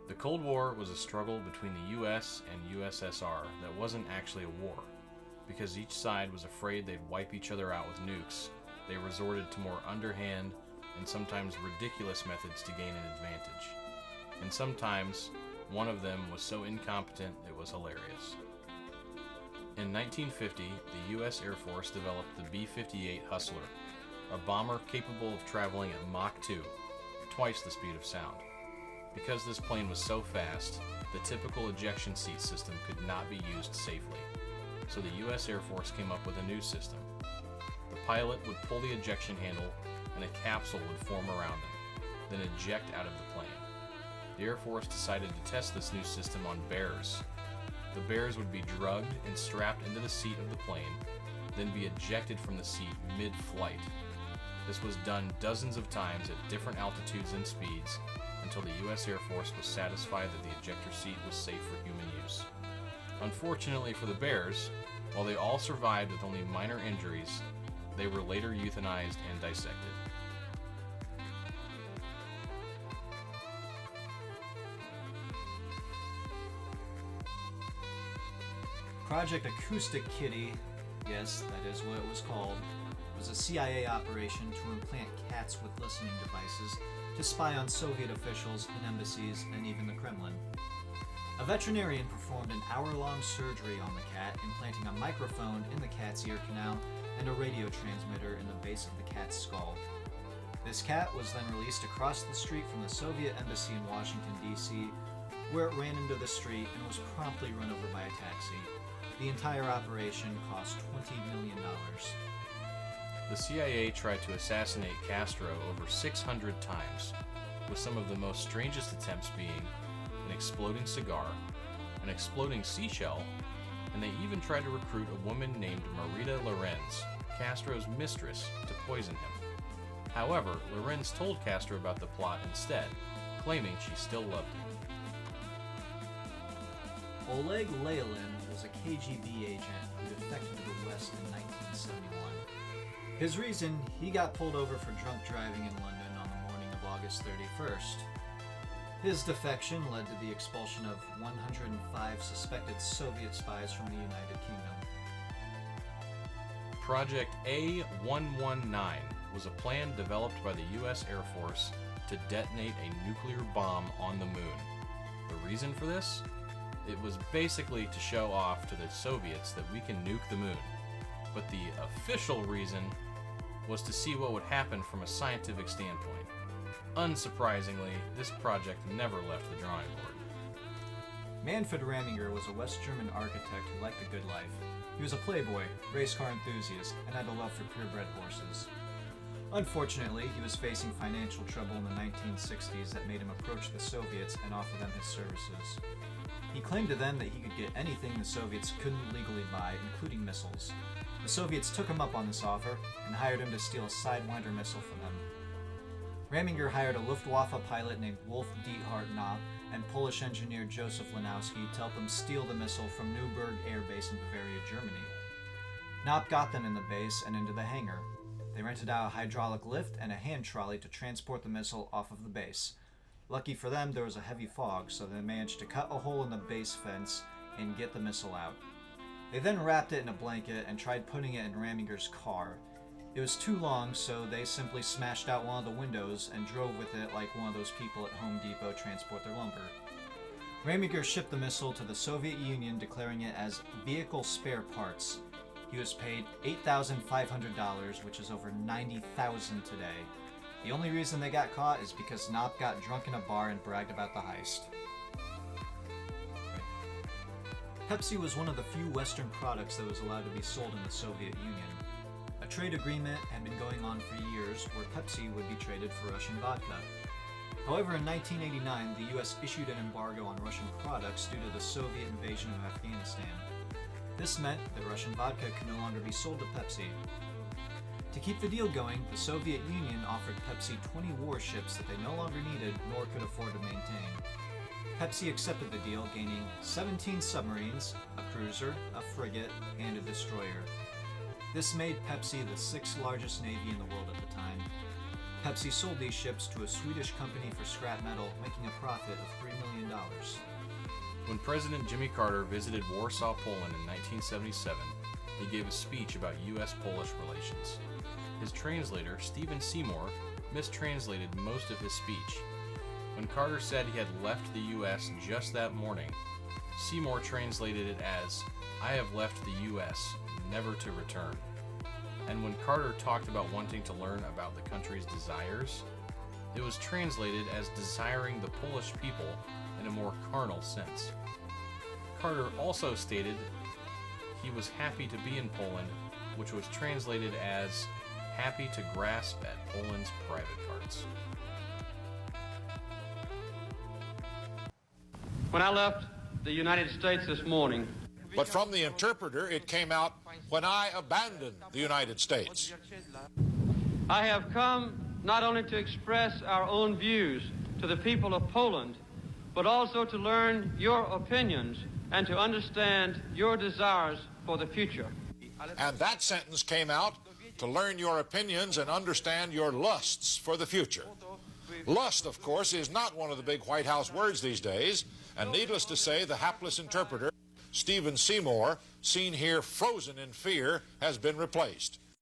The Cold War was a struggle between the US and USSR that wasn't actually a war. Because each side was afraid they'd wipe each other out with nukes, they resorted to more underhand and sometimes ridiculous methods to gain an advantage. And sometimes, one of them was so incompetent it was hilarious. In 1950, the US Air Force developed the B-58 Hustler, a bomber capable of traveling at Mach 2, twice the speed of sound. Because this plane was so fast, the typical ejection seat system could not be used safely. So the US Air Force came up with a new system. The pilot would pull the ejection handle and a capsule would form around him, then eject out of the plane. The Air Force decided to test this new system on bears. The bears would be drugged and strapped into the seat of the plane, then be ejected from the seat mid-flight. This was done dozens of times at different altitudes and speeds until the US Air Force was satisfied that the ejector seat was safe for human use. Unfortunately for the bears, while they all survived with only minor injuries, they were later euthanized and dissected. Project Acoustic Kitty, yes, that is what it was called, was a CIA operation to implant cats with listening devices to spy on Soviet officials in embassies and even the Kremlin. A veterinarian performed an hour-long surgery on the cat, implanting a microphone in the cat's ear canal and a radio transmitter in the base of the cat's skull. This cat was then released across the street from the Soviet embassy in Washington, D.C., where it ran into the street and was promptly run over by a taxi. The entire operation cost $20 million. The CIA tried to assassinate Castro over 600 times, with some of the most strangest attempts being an exploding cigar, an exploding seashell, and they even tried to recruit a woman named Marita Lorenz, Castro's mistress, to poison him. However, Lorenz told Castro about the plot instead, claiming she still loved him. Oleg Leylin was a KGB agent who defected to the West in 1971. His reason, he got pulled over for drunk driving in London on the morning of August 31st. His defection led to the expulsion of 105 suspected Soviet spies from the United Kingdom. Project A119 was a plan developed by the US Air Force to detonate a nuclear bomb on the moon. The reason for this? It was basically to show off to the Soviets that we can nuke the moon. But the official reason was to see what would happen from a scientific standpoint. Unsurprisingly, this project never left the drawing board. Manfred Raminger was a West German architect who liked the good life. He was a playboy, race car enthusiast, and had a love for purebred horses. Unfortunately, he was facing financial trouble in the 1960s that made him approach the Soviets and offer them his services. He claimed to them that he could get anything the Soviets couldn't legally buy, including missiles. The Soviets took him up on this offer and hired him to steal a Sidewinder missile from them. Raminger hired a Luftwaffe pilot named Wolf Diethard Knopp and Polish engineer Joseph Lanowski to help him steal the missile from Neuburg Air Base in Bavaria, Germany. Knopp got them in the base and into the hangar. They rented out a hydraulic lift and a hand trolley to transport the missile off of the base. Lucky for them, there was a heavy fog, so they managed to cut a hole in the base fence and get the missile out. They then wrapped it in a blanket and tried putting it in Raminger's car. It was too long, so they simply smashed out one of the windows and drove with it like one of those people at Home Depot transport their lumber. Raminger shipped the missile to the Soviet Union, declaring it as vehicle spare parts. He was paid $8,500, which is over $90,000 today. The only reason they got caught is because Knopp got drunk in a bar and bragged about the heist. Pepsi was one of the few Western products that was allowed to be sold in the Soviet Union. A trade agreement had been going on for years where Pepsi would be traded for Russian vodka. However, in 1989, the US issued an embargo on Russian products due to the Soviet invasion of Afghanistan. This meant that Russian vodka could no longer be sold to Pepsi. To keep the deal going, the Soviet Union offered Pepsi 20 warships that they no longer needed nor could afford to maintain. Pepsi accepted the deal, gaining 17 submarines, a cruiser, a frigate, and a destroyer. This made Pepsi the 6th largest navy in the world at the time. Pepsi sold these ships to a Swedish company for scrap metal, making a profit of $3 million. When President Jimmy Carter visited Warsaw, Poland in 1977, he gave a speech about U.S.-Polish relations. His translator, Stephen Seymour, mistranslated most of his speech. When Carter said he had left the U.S. just that morning, Seymour translated it as, "I have left the U.S., never to return." And when Carter talked about wanting to learn about the country's desires, it was translated as desiring the Polish people in a more carnal sense. Carter also stated he was happy to be in Poland, which was translated as happy to grasp at Poland's private parts. When I left the United States this morning, but from the interpreter it came out, "When I abandoned the United States." I have come not only to express our own views to the people of Poland, but also to learn your opinions and to understand your desires for the future. And that sentence came out, "To learn your opinions and understand your lusts for the future." Lust, of course, is not one of the big White House words these days, and needless to say, the hapless interpreter, Stephen Seymour, seen here frozen in fear, has been replaced.